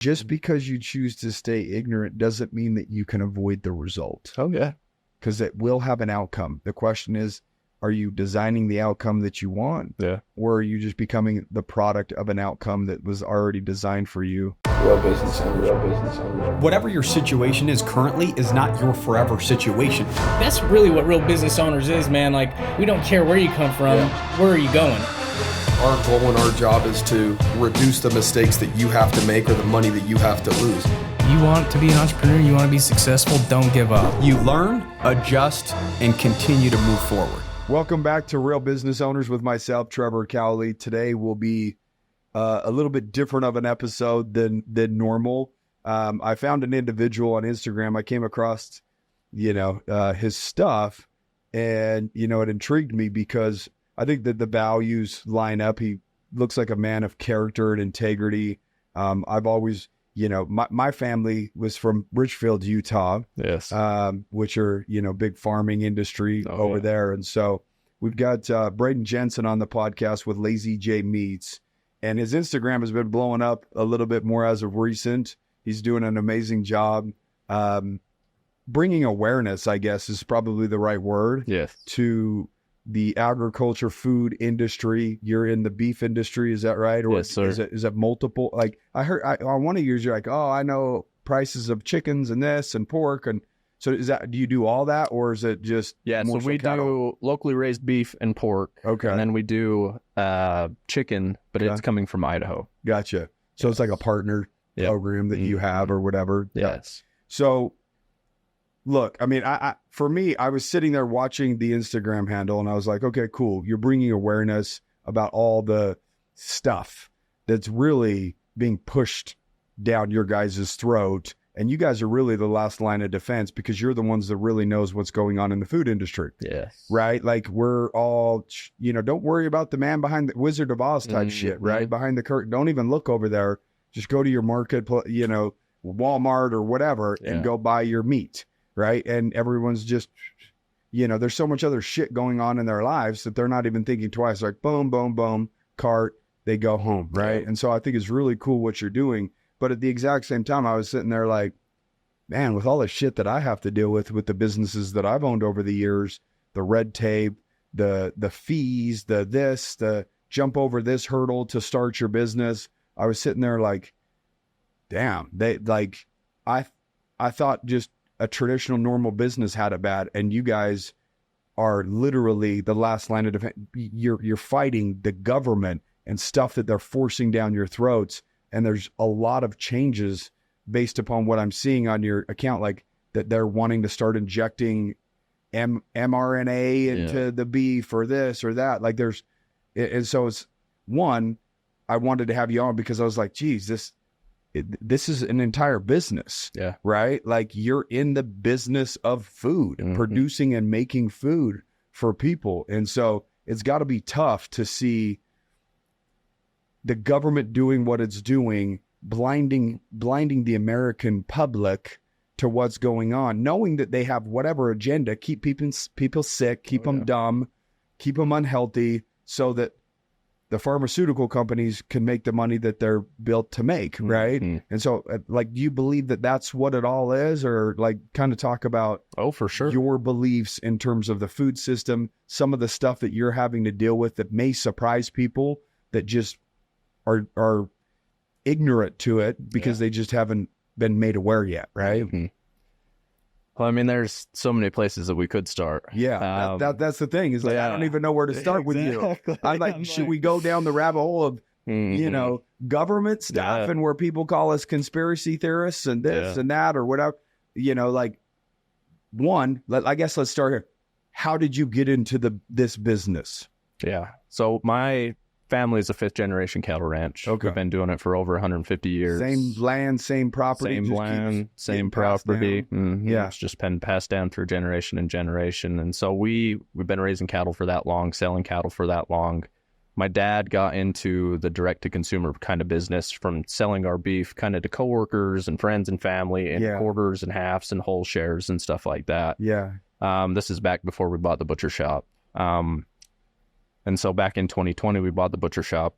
Just because you choose to stay ignorant doesn't mean that you can avoid the result. Oh, yeah. Because it will have an outcome. The question is, are you designing the outcome that you want? Yeah. Or are you just becoming the product of an outcome that was already designed for you? Real business owner. Whatever your situation is currently is not your forever situation. That's really what real business owners is, man. Like, we don't care where you come from, where are you going? Our goal and our job is to reduce the mistakes that you have to make or the money that you have to lose. You want to be an entrepreneur, you want to be successful, don't give up. You learn, adjust, and continue to move forward. Welcome back to Real Business Owners with myself, Trevor Cowley. Today will be a little bit different of an episode than normal. I found an individual on Instagram. I came across, his stuff, and, it intrigued me because I think that the values line up. He looks like a man of character and integrity. I've always, my family was from Richfield, Utah. Yes. Which are, big farming industry over there. And so we've got Braden Jensen on the podcast with Lazy J Meats. And his Instagram has been blowing up a little bit more as of recent. He's doing an amazing job. Bringing awareness, I guess, is probably the right word. Yes. To the agriculture food industry. You're in the beef industry, is that right? Or yes, sir. Is it multiple? Like I heard on one of yours, you're like, I know prices of chickens and this and pork. And so do you do all that, or is it just so we do locally raised beef and pork. Okay. And then we do chicken, but it's coming from Idaho. Gotcha. So it's like a partner program that you have or whatever. Yes. So look, I mean, for me, I was sitting there watching the Instagram handle and I was like, okay, cool. You're bringing awareness about all the stuff that's really being pushed down your guys' throat. And you guys are really the last line of defense because you're the ones that really knows what's going on in the food industry. Yes. Right? Like we're all, don't worry about the man behind the Wizard of Oz type shit, right? Behind the curtain. Don't even look over there. Just go to your market, Walmart or whatever and go buy your meat. Right. And everyone's just, there's so much other shit going on in their lives that they're not even thinking twice. Like boom, boom, boom, cart, they go home. Right. And so I think it's really cool what you're doing. But at the exact same time, I was sitting there like, man, with all the shit that I have to deal with the businesses that I've owned over the years, the red tape, the fees, the jump over this hurdle to start your business. I was sitting there like, damn, I thought just a traditional normal business had it bad, and you guys are literally the last line of defense. You're fighting the government and stuff that they're forcing down your throats. And there's a lot of changes based upon what I'm seeing on your account, like that they're wanting to start injecting mRNA into the beef or this or that. Like and so it's one, I wanted to have you on because I was like, geez, this is an entire business, right? Like you're in the business of food, producing and making food for people. And so it's got to be tough to see the government doing what it's doing, blinding the American public to what's going on, knowing that they have whatever agenda, keep people sick, keep them dumb, keep them unhealthy, so that the pharmaceutical companies can make the money that they're built to make, right? And so, like, do you believe that that's what it all is? Or, like, kind of talk about for sure, your beliefs in terms of the food system, some of the stuff that you're having to deal with that may surprise people that just are ignorant to it because they just haven't been made aware yet, right? Well, I mean, there's so many places that we could start. Yeah, that's the thing. Is like I don't even know where to start with you. I'm like, should we go down the rabbit hole of government stuff and where people call us conspiracy theorists and this and that or whatever? Like I guess let's start here. How did you get into this business? Yeah, so my family is a 5th generation cattle ranch. Okay. We've been doing it for over 150 years. Same land, same property. Same property. Yeah. It's just been passed down through generation and generation. And so we've been raising cattle for that long, selling cattle for that long. My dad got into the direct-to-consumer kind of business from selling our beef kind of to coworkers and friends and family in quarters and halves and whole shares and stuff like that. Yeah. This is back before we bought the butcher shop. And so back in 2020, we bought the butcher shop.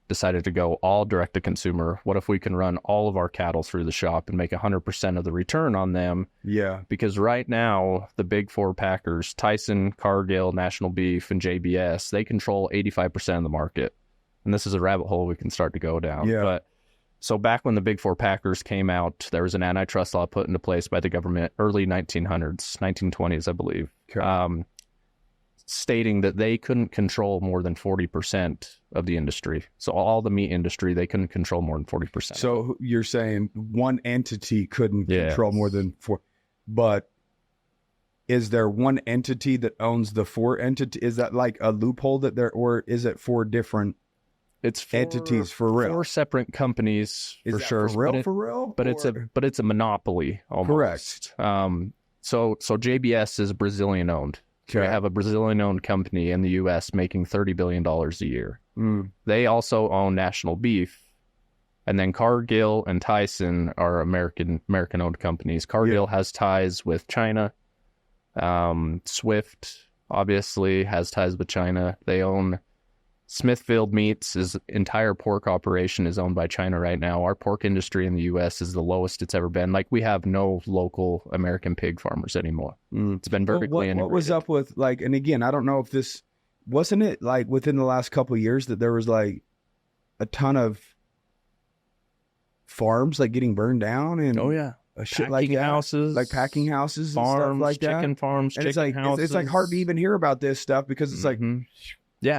decided to go all direct to consumer. What if we can run all of our cattle through the shop and make 100% of the return on them? Yeah. Because right now, the big four packers, Tyson, Cargill, National Beef, and JBS, they control 85% of the market. And this is a rabbit hole we can start to go down. Yeah. But so back when the big four packers came out, there was an antitrust law put into place by the government, early 1900s, 1920s, I believe, stating that they couldn't control more than 40% of the industry. So all the meat industry, they couldn't control more than 40%. So you're saying one entity couldn't control more than 4, but is there one entity that owns the 4 entity? Is that like a loophole that there, or is it 4 different? It's entities for real. 4 separate companies for sure. For real? But it's a monopoly almost. Correct. So JBS is Brazilian owned. Okay. We have a Brazilian owned company in the U.S. making $30 billion a year. They also own National Beef. And then Cargill and Tyson are American owned companies. Cargill has ties with China. Swift obviously has ties with China. They own Smithfield Meats. His entire pork operation is owned by China right now. Our pork industry in the U.S. is the lowest it's ever been. Like, we have no local American pig farmers anymore. It's been vertically integrated. What was up with, like, and again, I don't know if this, wasn't it like within the last couple of years that there was like a ton of farms like getting burned down and shit like that? Houses, like packing houses, farms, and stuff like that. Chicken farms, and chicken houses. It's like hard to even hear about this stuff because it's like,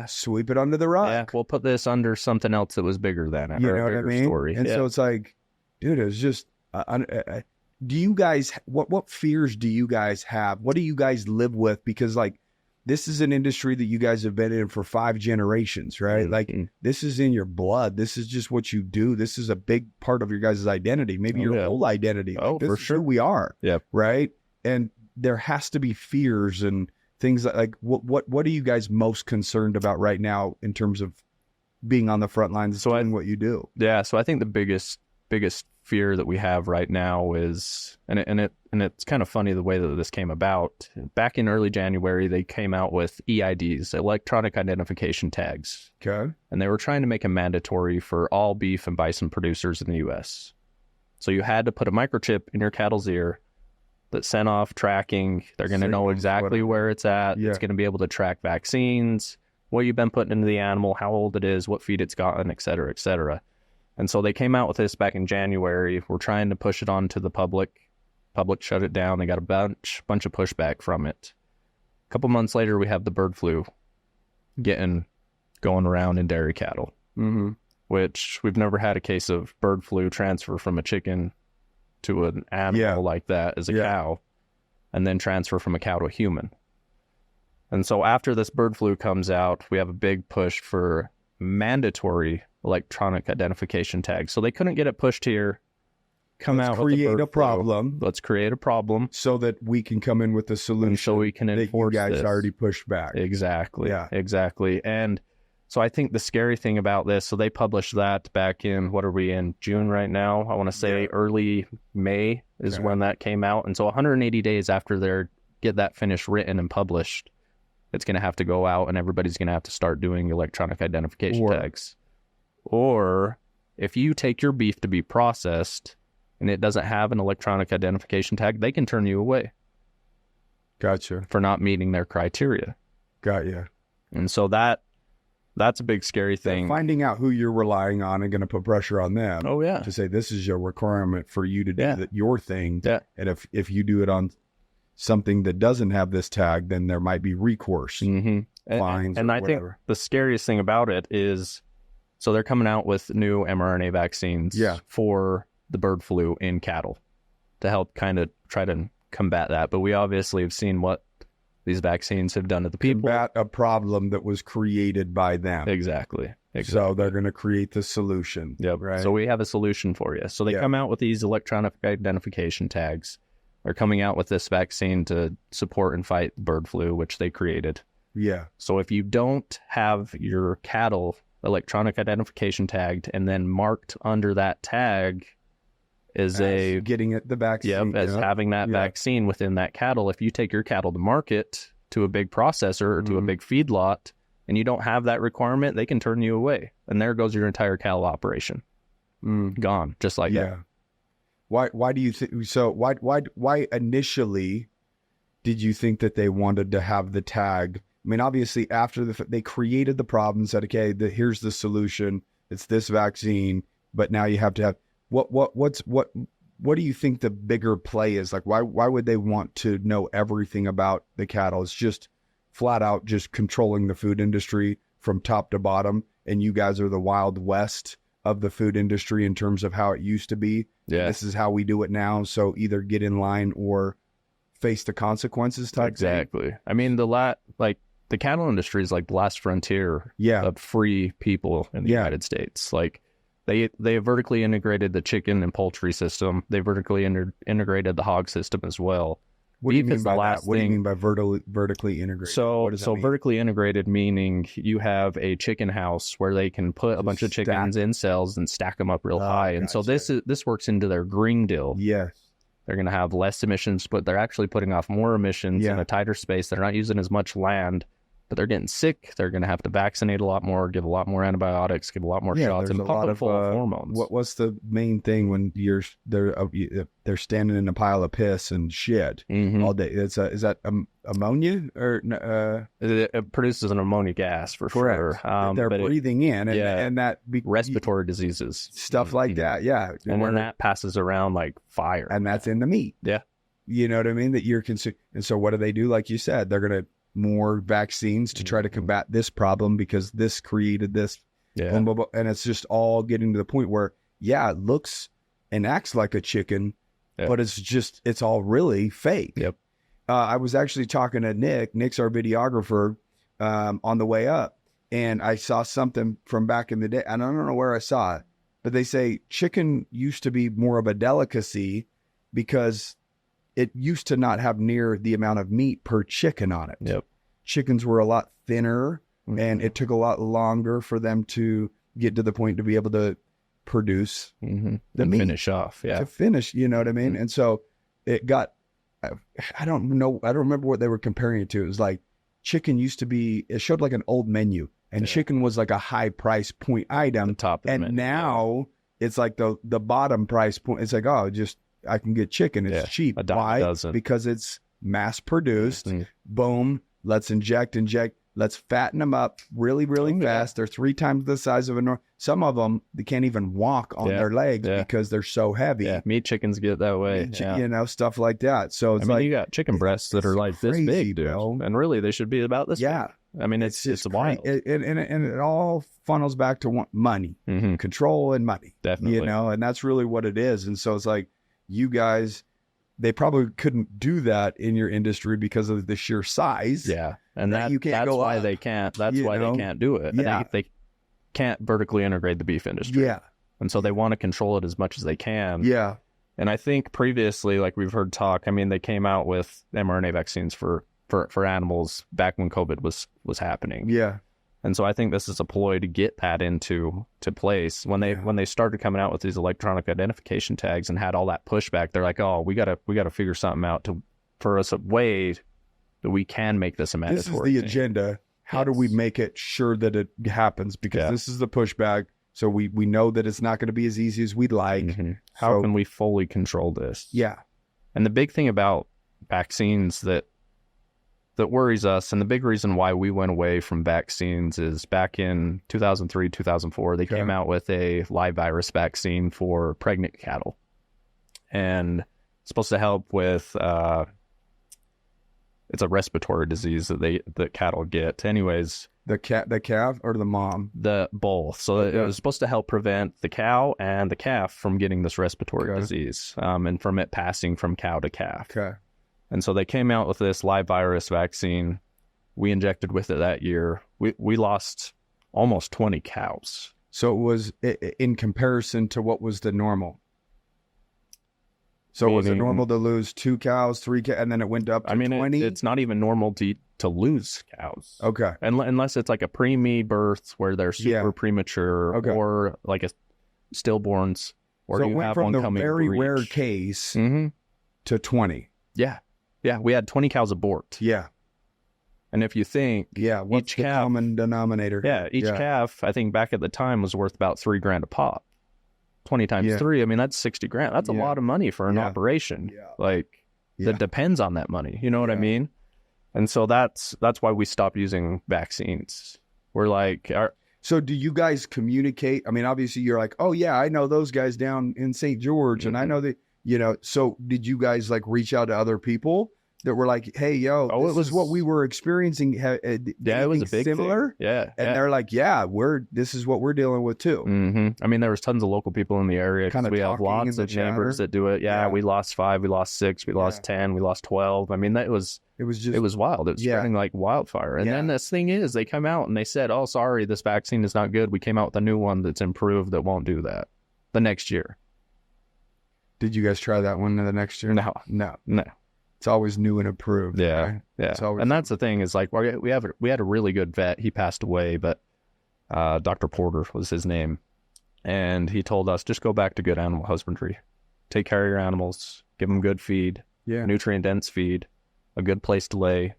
sweep it under the rug. Yeah, we'll put this under something else that was bigger than it. You know what I mean? Story. And so it's like, dude, it was just, do you guys, what fears do you guys have? What do you guys live with? Because like, this is an industry that you guys have been in for 5 generations, right? Like, this is in your blood. This is just what you do. This is a big part of your guys' identity, maybe your whole identity. Oh, like, this for is sure. who we are. Yeah. Right. And there has to be fears and things like what are you guys most concerned about right now in terms of being on the front lines and doing what you do? Yeah. So I think the biggest fear that we have right now is, and it's kind of funny the way that this came about. Back in early January, they came out with EIDs, electronic identification tags. Okay. And they were trying to make them mandatory for all beef and bison producers in the U.S. So you had to put a microchip in your cattle's ear that sent off tracking. They're going to know exactly where it's at. Yeah. It's going to be able to track vaccines, what you've been putting into the animal, how old it is, what feed it's gotten, et cetera, et cetera. And so they came out with this back in January. We're trying to push it on to the public. Public shut it down. They got a bunch of pushback from it. A couple months later, we have the bird flu going around in dairy cattle, which we've never had a case of bird flu transfer from a chicken to an animal like that as a cow, and then transfer from a cow to a human. And so after this bird flu comes out, we have a big push for mandatory electronic identification tags. So they couldn't get it pushed here. Let's create a problem. Let's create a problem so that we can come in with a solution. So we can enforce that you guys this. already pushed back. Exactly. Yeah. Exactly. And so I think the scary thing about this, so they published that back in, what are we in, June right now? I want to say early May is when that came out. And so 180 days after they get that finished written and published, it's going to have to go out and everybody's going to have to start doing electronic identification tags. Or if you take your beef to be processed and it doesn't have an electronic identification tag, they can turn you away. Gotcha. For not meeting their criteria. Got you. And so that's a big scary thing. Finding out who you're relying on and going to put pressure on them. Oh, yeah. To say this is your requirement for you to do your thing. Yeah. And if you do it on something that doesn't have this tag, then there might be recourse, fines, and I whatever. think the scariest thing about it is, so they're coming out with new mRNA vaccines for the bird flu in cattle to help kind of try to combat that. But we obviously have seen what these vaccines have done to the people. Combat a problem that was created by them. Exactly. So they're going to create the solution. Yep. Right. So we have a solution for you. So they come out with these electronic identification tags. They're coming out with this vaccine to support and fight bird flu, which they created. Yeah. So if you don't have your cattle electronic identification tagged and then marked under that tag as getting it the vaccine. As having that vaccine within that cattle, if you take your cattle to market to a big processor or to a big feedlot and you don't have that requirement, they can turn you away and there goes your entire cattle operation. Gone, just like that. Why do you think so? Why initially did you think that they wanted to have the tag? I mean, obviously after they created the problem, said, okay, here's the solution. It's this vaccine, but now you have to have what do you think the bigger play is? Like, why would they want to know everything about the cattle? It's just flat out just controlling the food industry from top to bottom, and you guys are the Wild West of the food industry in terms of how it used to be. Yeah. This is how we do it now. So either get in line or face the consequences type Exactly. thing. I mean, the cattle industry is like the last frontier of free people in the United States. Like they vertically integrated the chicken and poultry system. They vertically integrated the hog system as well. What do you mean by that? What do you mean by vertically integrated? So vertically integrated meaning you have a chicken house where they can put a bunch of chickens in cells and stack them up real high. And so this works into their green deal. Yes. They're going to have less emissions, but they're actually putting off more emissions in a tighter space. They're not using as much land, but they're getting sick. They're going to have to vaccinate a lot more, give a lot more antibiotics, give a lot more shots, and pump them full of hormones. What's the main thing when they're standing in a pile of piss and shit all day? Is that ammonia or it produces an ammonia gas for sure. They're breathing in and that respiratory diseases, stuff like that. Yeah, and when that passes around like fire, and that's in the meat. Yeah, you know what I mean. That you're consuming, and so what do? Like you said, they're gonna more vaccines to try to combat this problem because this created this. Yeah, blah, blah, blah, and it's just all getting to the point where it looks and acts like a chicken, but it's all really fake. Yep. I was actually talking to Nick. Nick's our videographer on the way up, and I saw something from back in the day. And I don't know where I saw it, but they say chicken used to be more of a delicacy because it used to not have near the amount of meat per chicken on it. Yep. Chickens were a lot thinner, and it took a lot longer for them to get to the point to be able to produce the meat. Finish off. Yeah. To finish, you know what I mean? And so it got, I don't remember what they were comparing it to. It was like chicken used to be, it showed like an old menu, and chicken was like a high price point item. The top of the menu, now it's like the bottom price point. It's like, I can get chicken. It's cheap. Why? Because it's mass produced. Boom. Let's inject. Let's fatten them up really, really fast. They're 3 times the size of a normal. Some of them, they can't even walk on their legs because they're so heavy. Yeah, meat chickens get that way. You know, stuff like that. So it's you got chicken breasts that are like this big, dude. And really, they should be about this big. I mean, it's wild. And it all funnels back to money, control and money. Definitely. You know, and that's really what it is. And so it's like, you guys, they probably couldn't do that in your industry because of the sheer size. Yeah. And you can't that's why they can't. That's why they can't do it. Yeah. They can't vertically integrate the beef industry. Yeah. And so they want to control it as much as they can. Yeah. And I think previously, like we've heard talk, I mean, they came out with mRNA vaccines for animals back when COVID was happening. Yeah. And so I think this is a ploy to get that into place. When they started coming out with these electronic identification tags and had all that pushback, they're like, oh, we gotta figure something out for us a way that we can make this a mandatory. This is the agenda. How do we make it sure that it happens? Because this is the pushback. So we know that it's not going to be as easy as we'd like. How can we fully control this? Yeah. And the big thing about vaccines that worries us, and the big reason why we went away from vaccines, is back in 2003, 2004, they came out with a live virus vaccine for pregnant cattle. And it's supposed to help with, it's a respiratory disease that cattle get. Anyways. The calf or the mom? Both. So it was supposed to help prevent the cow and the calf from getting this respiratory disease, and from it passing from cow to calf. Okay. And so they came out with this live virus vaccine. We injected with it that year. We lost almost 20 cows. So it was in comparison to what was the normal. So was it normal to lose 2 cows, 3 cows, and then it went up to 20? It's not even normal to lose cows. Okay. Unless it's like a preemie birth where they're super premature, or like a stillborns, or so you have one coming. From the very rare case to 20. Yeah. Yeah, we had 20 cows abort. Yeah. And if you think, what's the common denominator? Yeah, each calf, I think back at the time was worth about $3,000 a pop. 20 times 3, I mean, that's $60,000. That's a lot of money for an operation. That depends on that money. You know what I mean? And so that's why we stopped using vaccines. We're like, so do you guys communicate? I mean, obviously you're like, oh yeah, I know those guys down in St. George, and I know that, you know. So did you guys like reach out to other people that were like, hey, yo, this was what we were experiencing? It was a big similar thing. And they're like, this is what we're dealing with too. I mean, there was tons of local people in the area because we have lots of neighbors that do it. We lost 5, we lost 6, we lost 10, we lost 12. I mean, it was wild. It was spreading like wildfire. And then this thing is, they come out and they said, oh, sorry, this vaccine is not good. We came out with a new one that's improved that won't do that the next year. Did you guys try that one the next year? No. It's always new and improved. Right? And that's the thing is like, we had a really good vet. He passed away, but Dr. Porter was his name. And he told us, just go back to good animal husbandry. Take care of your animals. Give them good feed. Nutrient-dense feed. A good place to lay.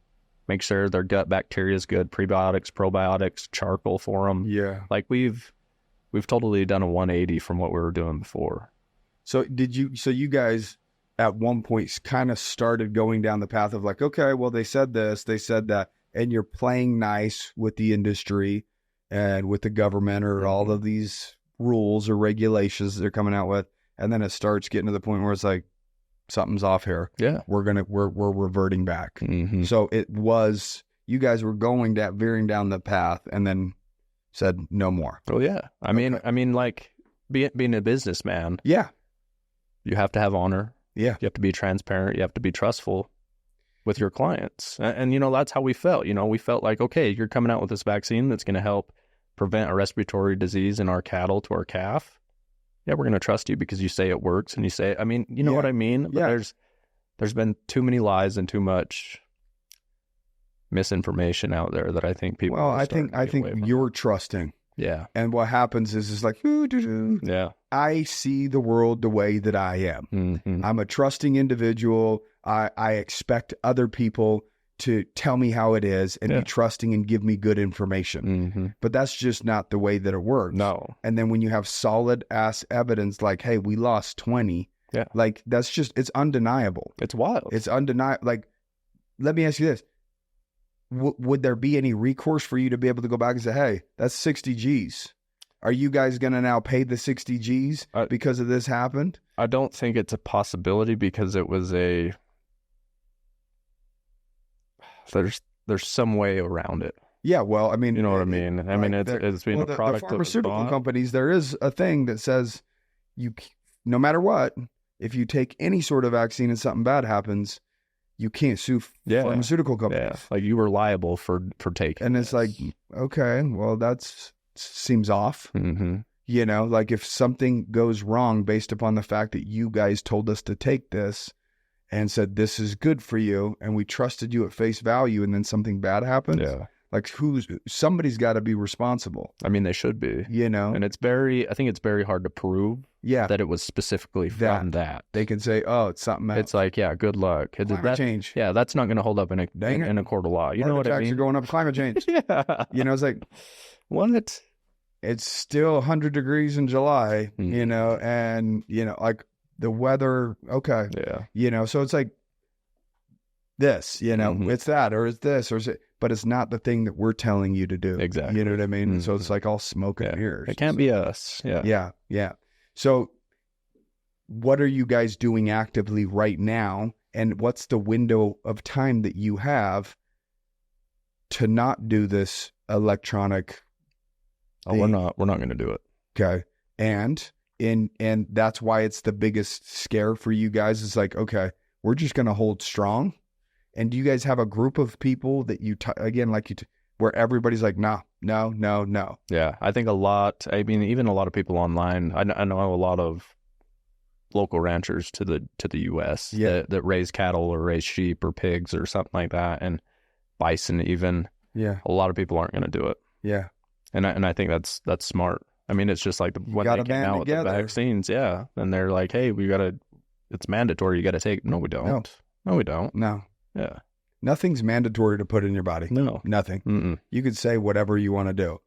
Make sure their gut bacteria is good. Prebiotics, probiotics, charcoal for them. Like we've totally done a 180 from what we were doing before. So you guys at one point kind of started going down the path of like, okay, well, they said this, they said that, and you're playing nice with the industry and with the government or all of these rules or regulations they're coming out with. And then it starts getting to the point where it's like, something's off here. We're reverting back. So it was, you guys were veering down the path and then said no more. Oh yeah. I mean, like being a businessman. You have to have honor. You have to be transparent. You have to be trustful with your clients. And, you know, that's how we felt. You know, we felt like, okay, you're coming out with this vaccine that's going to help prevent a respiratory disease in our cattle to our calf. We're going to trust you because you say it works and you say, I mean, you know what I mean? But there's been too many lies and too much misinformation out there that I think people. Well, I think you're trusting. And what happens is like, I see the world the way that I am. I'm a trusting individual. I expect other people to tell me how it is and be trusting and give me good information. But that's just not the way that it works. No. And then when you have solid ass evidence like, hey, we lost 20, like that's just, it's undeniable. It's wild. It's undeniable. Like, let me ask you this. Would there be any recourse for you to be able to go back and say, hey, that's 60 G's. Are you guys going to now pay the 60 G's because of this happened? I don't think it's a possibility because it was there's some way around it. Yeah, well, I mean, you know what I mean? I mean, it's been a product the pharmaceutical companies, there is a thing that says no matter what, if you take any sort of vaccine and something bad happens, you can't sue pharmaceutical companies. Like you were liable for taking. And it's like, okay, well, that seems off. You know, like if something goes wrong based upon the fact that you guys told us to take this and said, this is good for you, and we trusted you at face value, and then something bad happens. Like somebody's got to be responsible. I mean, they should be, you know, and I think it's very hard to prove that it was specifically from that. They can say, oh, it's something else. It's like, good luck. Climate change. Yeah. That's not going to hold up in a court of law. You know what I mean? Are going up, climate change. You know, it's like, what? It's still 100 degrees in July, you know, and, you know, like the weather. Okay. You know, so it's like this, you know, it's that, or it's this, or is it, but it's not the thing that we're telling you to do. Exactly. You know what I mean? So it's like all smoke and mirrors. It can't be us. Yeah. So what are you guys doing actively right now? And what's the window of time that you have to not do this electronic thing? We're not going to do it. Okay. And that's why it's the biggest scare for you guys. It's like, okay, we're just going to hold strong. And do you guys have a group of people that where everybody's like, no? Yeah, I think even a lot of people online. I know a lot of local ranchers to the U.S. that raise cattle or raise sheep or pigs or something like that, and bison even. A lot of people aren't going to do it. And I think that's smart. I mean, it's just like when they came out with the vaccines, and they're like, hey, it's mandatory. You got to take it. No, we don't. No, we don't. No. Nothing's mandatory to put in your body. No. Nothing. Mm-mm. You could say whatever you want to do,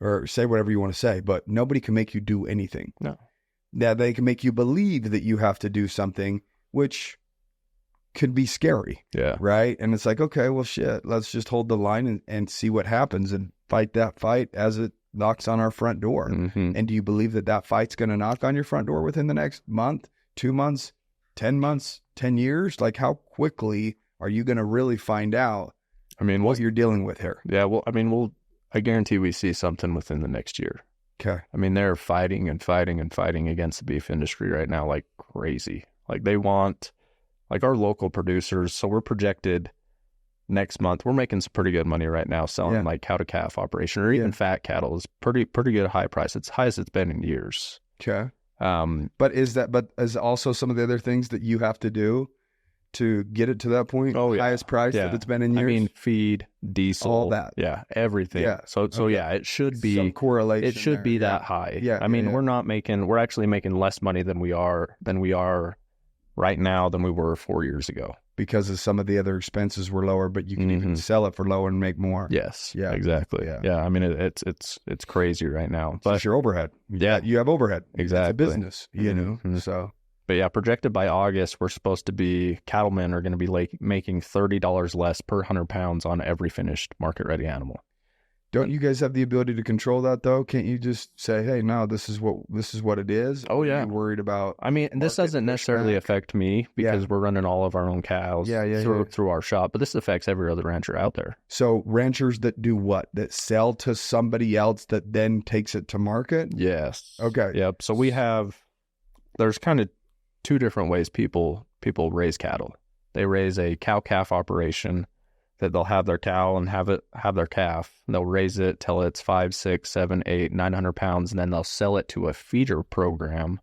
or say whatever you want to say, but nobody can make you do anything. No. Yeah, they can make you believe that you have to do something, which could be scary. Yeah. Right? And it's like, okay, well, shit, let's just hold the line and see what happens and fight that fight as it knocks on our front door. Mm-hmm. And do you believe that fight's going to knock on your front door within the next month, 2 months, 10 months, 10 years? Like, how quickly are you going to really find out what you're dealing with here? Yeah, well, I guarantee we see something within the next year. Okay. I mean, they're fighting and fighting and fighting against the beef industry right now like crazy. Like, they want, like, our local producers, so we're projected next month, we're making some pretty good money right now selling like cow to calf operation or even fat cattle is pretty good high price. It's high as it's been in years. Okay. But is also some of the other things that you have to do to get it to that point? Oh, yeah. Highest price that it's been in years? I mean, feed, diesel, all that. Yeah, everything. Yeah. So it should be some correlation. It should be that high. Yeah. I mean, we're actually making less money than we are right now than we were 4 years ago. Because of some of the other expenses were lower, but you can even sell it for lower and make more. Yes. Yeah. Exactly. Yeah. I mean, it's crazy right now. But it's your overhead. Yeah. You have overhead. Exactly. It's a business, you know. So. But yeah, projected by August, we're supposed to be, cattlemen are going to be making $30 less per 100 pounds on every finished market-ready animal. Don't you guys have the ability to control that, though? Can't you just say, hey, no, this is what it is? Oh, yeah. Are you worried about... I mean, this doesn't necessarily affect me because we're running all of our own cows through our shop, but this affects every other rancher out there. So ranchers that do what? That sell to somebody else that then takes it to market? Yes. Okay. Yep. So there's kind of two different ways people raise cattle. They raise a cow-calf operation that they'll have their cow and have their calf. And they'll raise it till it's 5, 6, 7, 8, 900 pounds, and then they'll sell it to a feeder program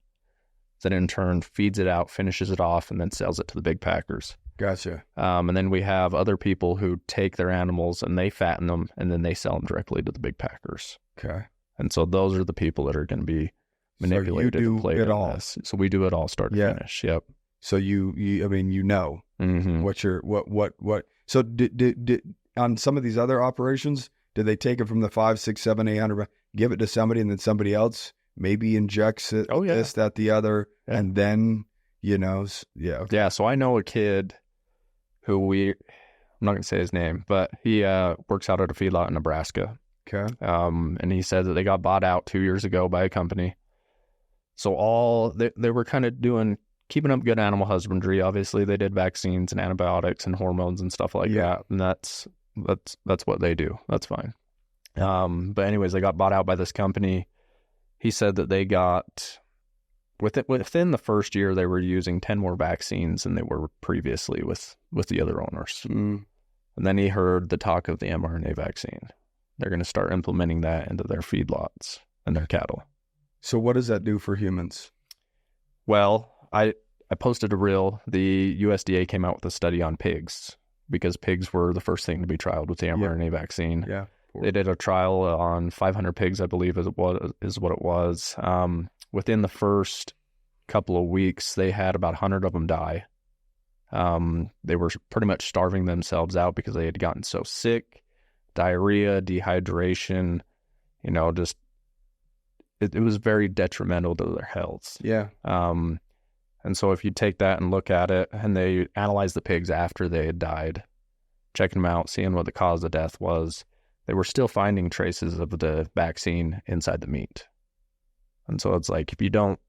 that in turn feeds it out, finishes it off, and then sells it to the big packers. Gotcha. And then we have other people who take their animals and they fatten them, and then they sell them directly to the big packers. Okay. And so those are the people that are going to be manipulated and played it all. This. So we do it all start to finish. Yep. So you I mean, what. So did on some of these other operations, did they take it from the 5, 6, 7, 800, give it to somebody, and then somebody else maybe injects it, this, that, the other, and then, Okay. So I know a kid who I'm not going to say his name, but he works out at a feedlot in Nebraska. Okay. And he said that they got bought out 2 years ago by a company. So they were kind of keeping up good animal husbandry. Obviously, they did vaccines and antibiotics and hormones and stuff like that. And that's what they do. That's fine. But anyways, they got bought out by this company. He said that they got within the first year they were using 10 more vaccines than they were previously with the other owners. And then he heard the talk of the mRNA vaccine. They're going to start implementing that into their feedlots and their cattle. So what does that do for humans? Well, I posted a reel. The USDA came out with a study on pigs because pigs were the first thing to be trialed with the mRNA vaccine. Yeah. They did a trial on 500 pigs, I believe is what it was. Within the first couple of weeks, they had about 100 of them die. They were pretty much starving themselves out because they had gotten so sick, diarrhea, dehydration, just it was very detrimental to their health. Yeah. And so if you take that and look at it, and they analyzed the pigs after they had died, checking them out, seeing what the cause of death was, they were still finding traces of the vaccine inside the meat. And so it's like, if you don't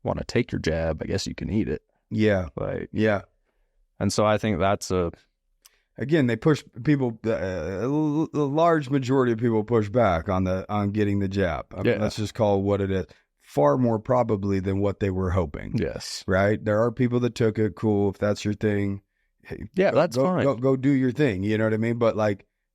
want to take your jab, I guess you can eat it. Yeah. Yeah. And so I think that's again, they push people, a large majority of people push back on getting the jab. I mean, let's just call it what it is. Far more probably than what they were hoping. Yes. Right? There are people that took it. Cool. If that's your thing. Hey, that's fine. Go do your thing. You know what I mean? But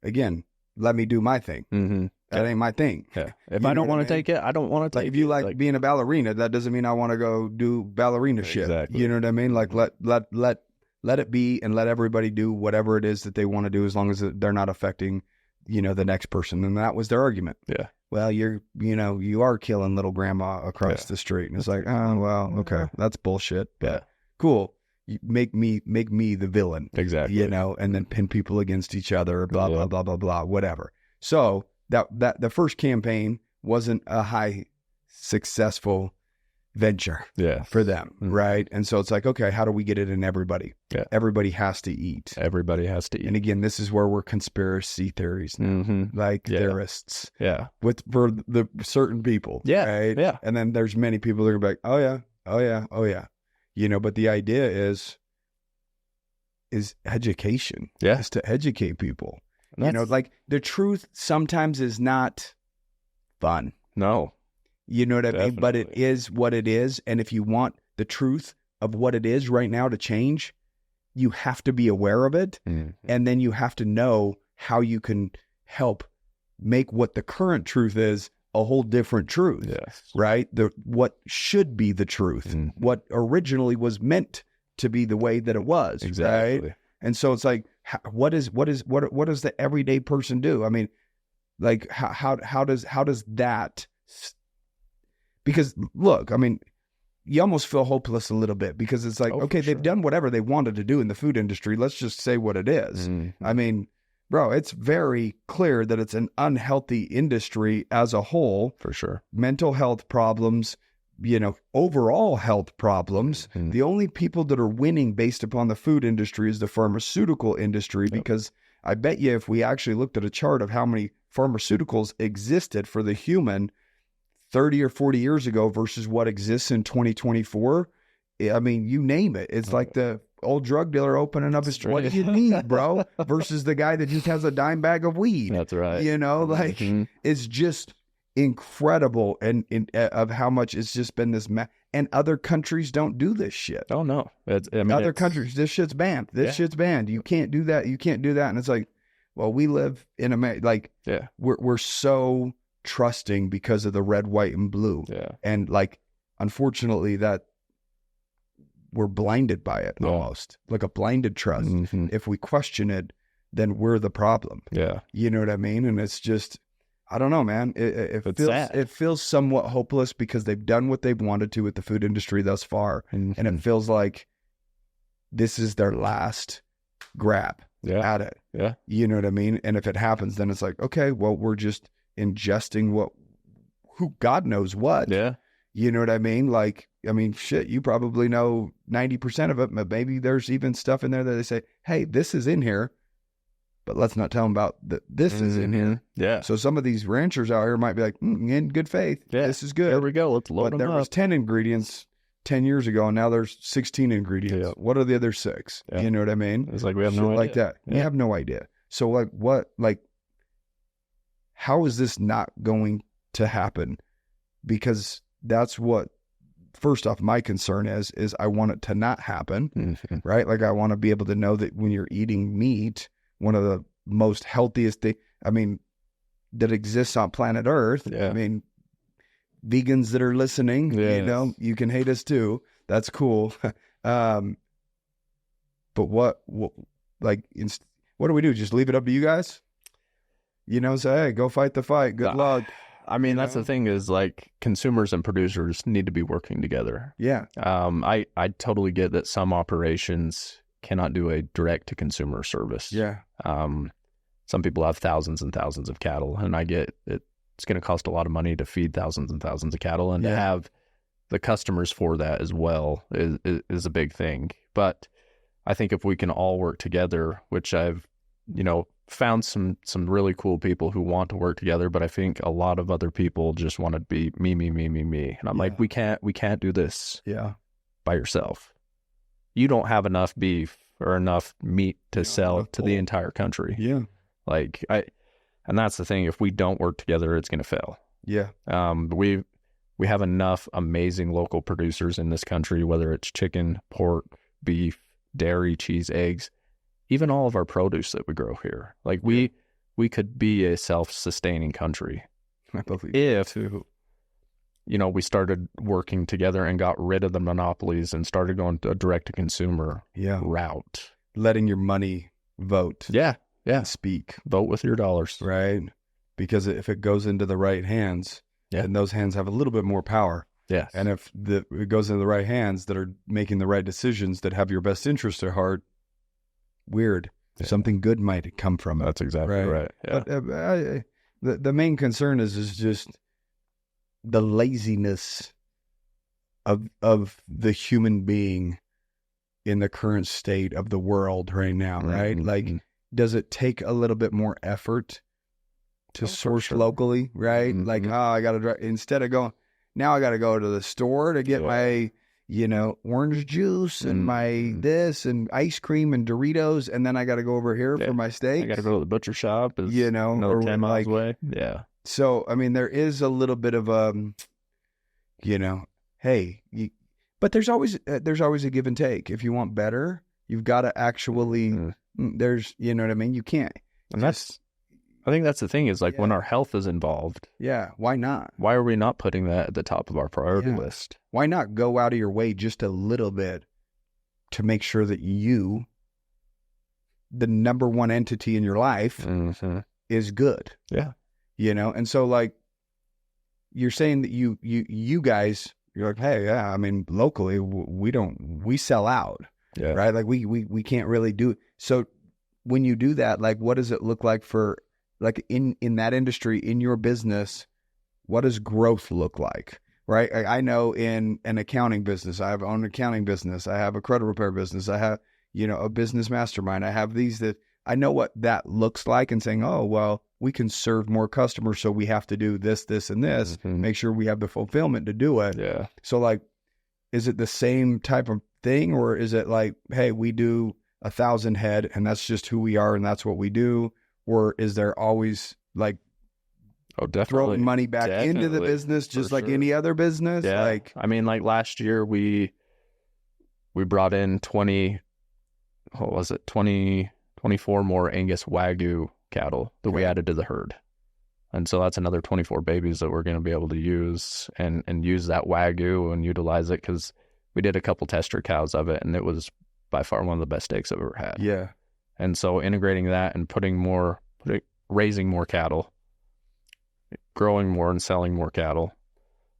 again, let me do my thing. Mm-hmm. That ain't my thing. Yeah. If I don't want to take it, I don't want to take it. If you like being a ballerina, that doesn't mean I want to go do ballerina shit. Exactly. You know what I mean? Let it be, and let everybody do whatever it is that they want to do, as long as they're not affecting, the next person. And that was their argument. Yeah. Well, you are killing little grandma across the street. And it's like, oh, well, okay, that's bullshit. But cool. make me the villain. Exactly. You know, and then pin people against each other, blah, blah, blah, blah, blah, whatever. So that the first campaign wasn't a high successful venture for them, right? And so it's like, okay, how do we get it in everybody? Yeah. Everybody has to eat. Everybody has to eat. And again, this is where we're conspiracy theories now, like theorists. Yeah. For the certain people. Yeah. Right? Yeah. And then there's many people that are like, oh yeah, oh yeah, oh yeah. You know, but the idea is education. Yeah. Is to educate people. You know, like the truth sometimes is not fun. No. You know what I mean? But it is what it is. And if you want the truth of what it is right now to change, you have to be aware of it. And then you have to know how you can help make what the current truth is a whole different truth. Yes. Right? What should be the truth, what originally was meant to be the way that it was. Exactly. Right? And so it's like, what does the everyday person do? I mean, like how does that? Because look, I mean, you almost feel hopeless a little bit because it's like, okay, they've done whatever they wanted to do in the food industry. Let's just say what it is. I mean, bro, it's very clear that it's an unhealthy industry as a whole. For sure. Mental health problems, you know, overall health problems. The only people that are winning based upon the food industry is the pharmaceutical industry, because I bet you if we actually looked at a chart of how many pharmaceuticals existed for the human 30 or 40 years ago versus what exists in 2024, I mean, you name it. It's like the old drug dealer opening up his, what do you need, bro? Versus the guy that just has a dime bag of weed. That's right. You know, like it's just incredible and of how much it's just been this and other countries don't do this shit. Oh no. Other countries, this shit's banned. This shit's banned. You can't do that. You can't do that. And it's like, well, we live in America. Like we're so trusting because of the red, white, and blue. Yeah. And like, unfortunately, that we're blinded by it almost, like a blinded trust. If we question it, then we're the problem. Yeah. You know what I mean? And it's just, I don't know, man. It feels somewhat hopeless because they've done what they've wanted to with the food industry thus far. And it feels like this is their last grab at it. Yeah. You know what I mean? And if it happens, then it's like, okay, well, we're just ingesting who God knows what. Yeah. You know what I mean? Like, I mean, shit, you probably know 90% of it, but maybe there's even stuff in there that they say, hey, this is in here, but let's not tell them about this is in here. Yeah. So some of these ranchers out here might be like, in good faith, this is good. There we go. Let's load them up. There was 10 ingredients 10 years ago, and now there's 16 ingredients. Yeah. What are the other 6? Yeah. You know what I mean? It's like we have no idea. Like that. Yeah. You have no idea. So like what, like, how is this not going to happen? Because that's what, first off, my concern is I want it to not happen, right? Like I want to be able to know that when you're eating meat, one of the most healthiest things, I mean, that exists on planet Earth. Yeah. I mean, vegans that are listening, you know, you can hate us too. That's cool. But what do we do? Just leave it up to you guys? You know, say, hey, go fight the fight. Good luck. I mean, that's the thing is like consumers and producers need to be working together. Yeah. I totally get that some operations cannot do a direct to consumer service. Yeah. Some people have thousands and thousands of cattle, and I get it. It's going to cost a lot of money to feed thousands and thousands of cattle, and to have the customers for that as well is a big thing. But I think if we can all work together, which I've, found some really cool people who want to work together, but I think a lot of other people just want to be me. And I'm like, we can't do this by yourself. You don't have enough beef or enough meat to sell to the entire country. Yeah. And that's the thing. If we don't work together, it's going to fail. Yeah. We have enough amazing local producers in this country, whether it's chicken, pork, beef, dairy, cheese, eggs, even all of our produce that we grow here. Like we could be a self-sustaining country if we started working together and got rid of the monopolies and started going to a direct-to-consumer route. Letting your money vote. Yeah. Speak. Vote with your dollars. Right. Because if it goes into the right hands, then those hands have a little bit more power. Yeah. And if it goes into the right hands that are making the right decisions that have your best interest at heart, something good might come from it. That's exactly right. Yeah. But the main concern is just the laziness of the human being in the current state of the world right now, right? Like, does it take a little bit more effort to source locally, right? Like, I got to drive, instead of going, now I got to go to the store to get my, orange juice and my this and ice cream and Doritos, and then I got to go over here for my steak. I got to go to the butcher shop, another 10 miles away. Yeah. So, I mean, there is a little bit of but there's always a give and take. If you want better, you've got to actually, there's, you know what I mean? You can't. And I think that's the thing is like when our health is involved. Yeah. Why not? Why are we not putting that at the top of our priority list? Why not go out of your way just a little bit to make sure that you, the number one entity in your life, is good? Yeah. And so like you're saying that you guys, you're like, hey, I mean, locally we sell out. Yeah. Right. Like we can't really do. So when you do that, like, what does it look like for, like in that industry, in your business, what does growth look like? Right. I know in an accounting business, I have own accounting business. I have a credit repair business. I have, a business mastermind. I have these that I know what that looks like and saying, oh, well, we can serve more customers. So we have to do this, this, and this, make sure we have the fulfillment to do it. Yeah. So like, is it the same type of thing, or is it like, hey, we do 1,000 head and that's just who we are and that's what we do? Or is there always like, throwing money back into the business just like any other business? Yeah. Like, I mean, like last year we brought in 24 more Angus Wagyu cattle that we added to the herd. And so that's another 24 babies that we're going to be able to use and use that Wagyu and utilize it, because we did a couple tester cows of it and it was by far one of the best steaks I've ever had. Yeah. And so integrating that and raising more cattle, growing more and selling more cattle.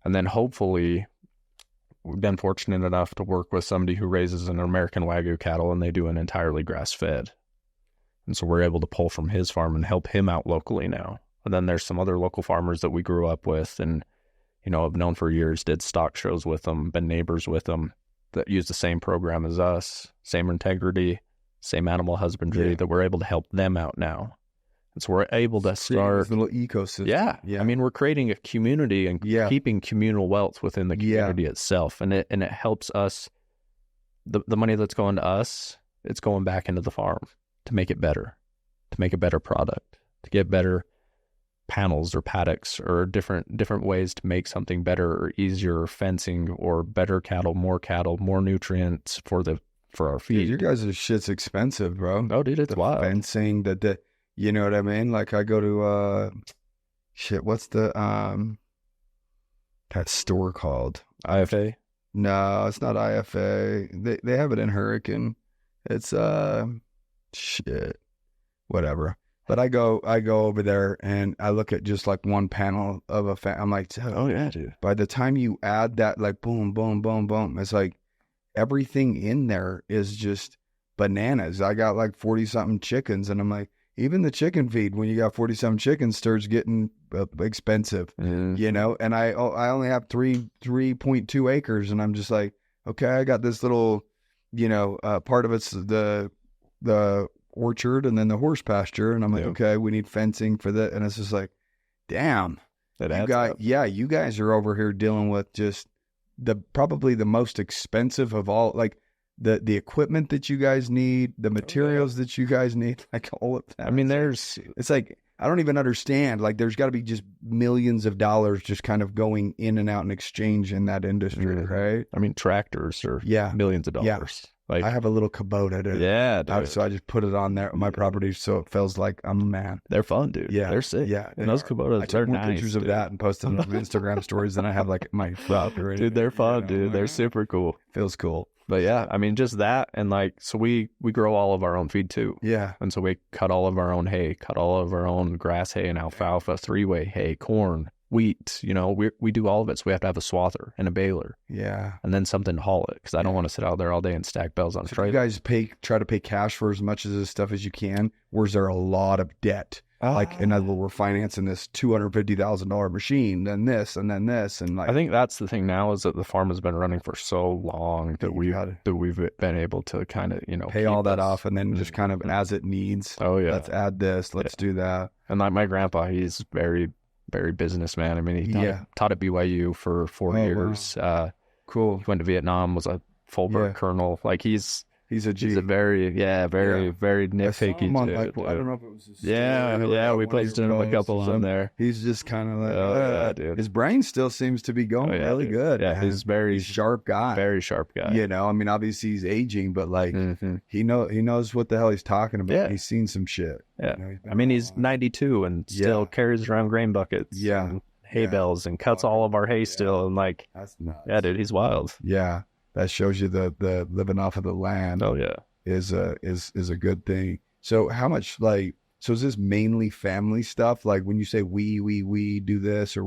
And then hopefully we've been fortunate enough to work with somebody who raises an American Wagyu cattle and they do an entirely grass-fed. And so we're able to pull from his farm and help him out locally now. And then there's some other local farmers that we grew up with and, have known for years, did stock shows with them, been neighbors with them, that use the same program as us, same integrity, same animal husbandry, that we're able to help them out now. And so we're able to start a little ecosystem. Yeah. I mean, we're creating a community and keeping communal wealth within the community itself. And it helps us, the money that's going to us, it's going back into the farm to make it better, to make a better product, to get better panels or paddocks or different ways to make something better or easier, or fencing, or better cattle, more nutrients for our feed. Dude, your guys' shit's expensive, bro. Oh, dude, it's wild. Fencing, you know what I mean? Like I go to what's the that store called? IFA? No, it's not IFA. They have it in Hurricane. It's whatever. But I go over there and I look at just like one panel of I'm like, oh yeah, dude. By the time you add that, like boom, boom, boom, boom, it's like everything in there is just bananas. I got like 40 something chickens, and I'm like, even the chicken feed, when you got 40 something chickens, starts getting expensive, and I only have 3.2 acres, and I'm just like, okay, I got this little, part of it's the orchard and then the horse pasture, and I'm like, okay, we need fencing for that, and it's just like, damn, you guys are over here dealing with just probably the most expensive of all, like the equipment that you guys need, the materials that you guys need, like all of that. I mean, it's like, I don't even understand. Like, there's got to be just millions of dollars just kind of going in and out in exchange in that industry, right? I mean, tractors are millions of dollars. Yeah. Like, I have a little Kubota, dude. Yeah, dude. So I just put it on there, my property, so it feels like I'm a man. They're fun, dude. Yeah. They're sick. Yeah. And those Kubotas, they're nice. Pictures of that and posted them on Instagram stories, then I have like my property. Dude, they're fun, dude. They're super cool. Feels cool. But yeah, I mean, just that. And like, so we grow all of our own feed too. Yeah. And so we cut all of our own hay, cut all of our own grass hay and alfalfa, 3-way hay, corn, wheat, we do all of it. So we have to have a swather and a baler. Yeah. And then something to haul it, because I don't want to sit out there all day and stack bales on trailer. You guys try to pay cash for as much of this stuff as you can, or is there a lot of debt? Like, in other words, we're financing this $250,000 machine, then this, and then this, and like. I think that's the thing now, is that the farm has been running for so long that we've been able to kind of pay all that off, and then just kind of as it needs. Oh yeah, let's add this, let's do that. And like my grandpa, he's very, very businessman. I mean, he taught at BYU for 4 years. Wow. Cool. He went to Vietnam, was a full-bird colonel. Like he's a G. He's a very nitpicky dude. I don't know if it was his we placed him a couple on there. He's just kind of like, dude. His brain still seems to be going really good. Yeah, he's sharp guy. Very sharp guy. I mean, obviously he's aging, but like he knows what the hell he's talking about. Yeah. He's seen some shit. Yeah. I mean, he's 92 and still carries around grain buckets. Yeah. And hay bales and cuts all of our hay still. And like, that's nuts. Yeah, dude, he's wild. Yeah. That shows you the living off of the land. Oh yeah, is a good thing. So how much so is this mainly family stuff? Like when you say we do this, or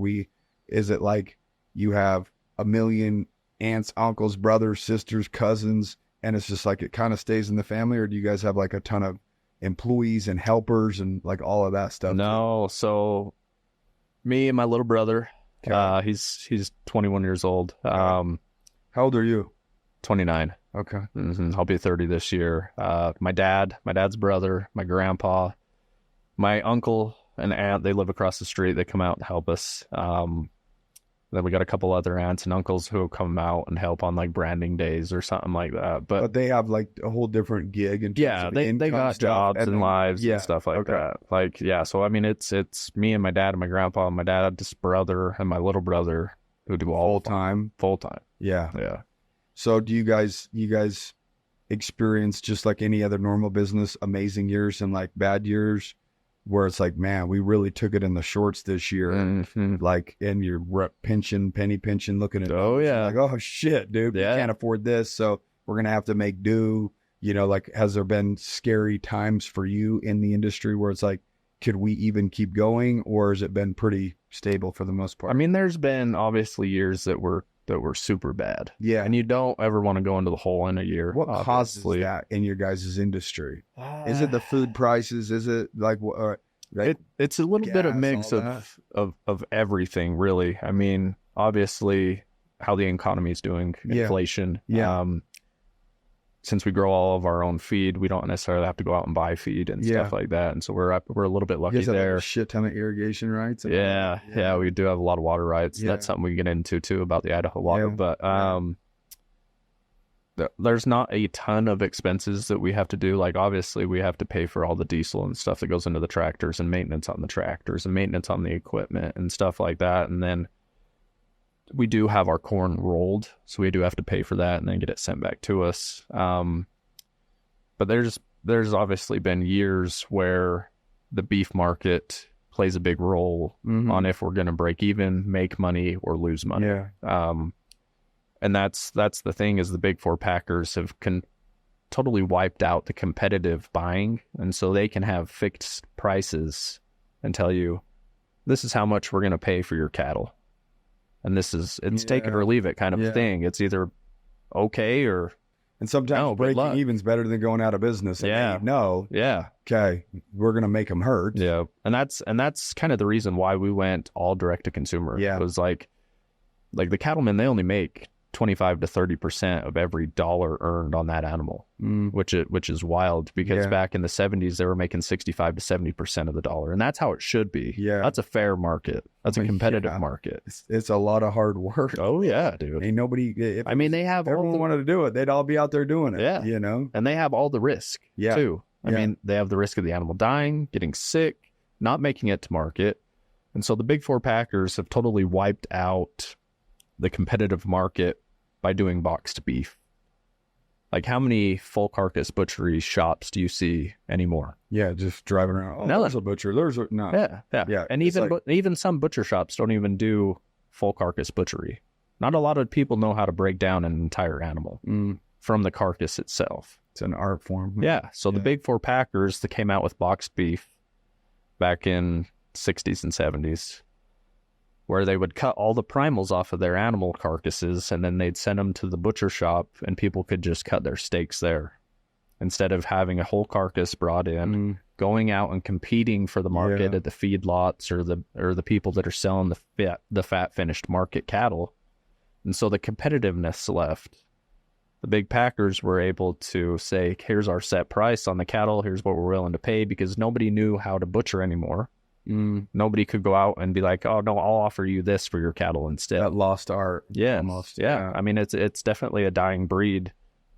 is it like you have a million aunts, uncles, brothers, sisters, cousins, and it's just like it kind of stays in the family, or do you guys have like a ton of employees and helpers and like all of that stuff? No, so me and my little brother, he's 21 years old. How old are you? 29. Okay. I'll be 30 this year. My dad's brother, my grandpa, my uncle and aunt, they live across the street. They come out and help us. Then we got a couple other aunts and uncles who come out and help on like branding days or something like that. But they have like a whole different gig. And they got jobs and lives and stuff like that. Like, so I mean, it's me and my dad and my grandpa and my dad's brother and my little brother who do all full time. Yeah. Yeah. So do you guys experience, just like any other normal business, amazing years and like bad years where it's like, man, we really took it in the shorts this year. Like, and you're penny pinching, looking at like, oh shit, dude, we can't afford this, so we're gonna have to make do. Like, has there been scary times for you in the industry where it's like, could we even keep going, or has it been pretty stable for the most part? I mean, there's been obviously years that were super bad. Yeah. And you don't ever want to go into the hole in a year. What causes that in your guys' industry? Is it the food prices? Is it like right? It's a little bit of mix of everything, really. I mean, obviously how the economy is doing, inflation. Yeah. Since we grow all of our own feed, we don't necessarily have to go out and buy feed and stuff like that. And so we're a little bit lucky there. A shit ton of irrigation rights. Yeah, we do have a lot of water rights. Yeah. That's something we can get into too about the Idaho water. Yeah. But there's not a ton of expenses that we have to do. Like, obviously we have to pay for all the diesel and stuff that goes into the tractors, and maintenance on the tractors and maintenance on the equipment and stuff like that. And then we do have our corn rolled, so we do have to pay for that and then get it sent back to us. But there's obviously been years where the beef market plays a big role on if we're going to break even, make money, or lose money. Yeah. And that's the thing, is the big four packers have totally wiped out the competitive buying, and so they can have fixed prices and tell you, this is how much we're going to pay for your cattle. And it's take it or leave it kind of thing. It's either okay or... And sometimes breaking even's better than going out of business. And okay, we're going to make them hurt. Yeah. And that's kind of the reason why we went all direct to consumer. Yeah. It was like the cattlemen, they only make 25 to 30% of every dollar earned on that animal, which is wild, because back in the 70s, they were making 65 to 70% of the dollar. And that's how it should be. Yeah. That's a fair market. That's a competitive market. It's a lot of hard work. Oh yeah, dude. Ain't nobody, they have, everyone wanted to do it, they'd all be out there doing it. Yeah. And they have all the risk too. I mean, they have the risk of the animal dying, getting sick, not making it to market. And so the big four packers have totally wiped out the competitive market by doing boxed beef. Like, how many full carcass butchery shops do you see anymore? Yeah, just driving around. Oh, there's a butcher. There's a no. Yeah. And even some butcher shops don't even do full carcass butchery. Not a lot of people know how to break down an entire animal from the carcass itself. It's an art form. Yeah. So the big four packers that came out with boxed beef back in 60s and 70s, where they would cut all the primals off of their animal carcasses, and then they'd send them to the butcher shop, and people could just cut their steaks there instead of having a whole carcass brought in, going out and competing for the market at the feedlots or the people that are selling the fat finished market cattle. And so the competitiveness left. The big packers were able to say, here's our set price on the cattle, here's what we're willing to pay, because nobody knew how to butcher anymore. Nobody could go out and be like, oh no, I'll offer you this for your cattle instead. That lost art. Yeah, almost. Yeah. I mean, it's definitely a dying breed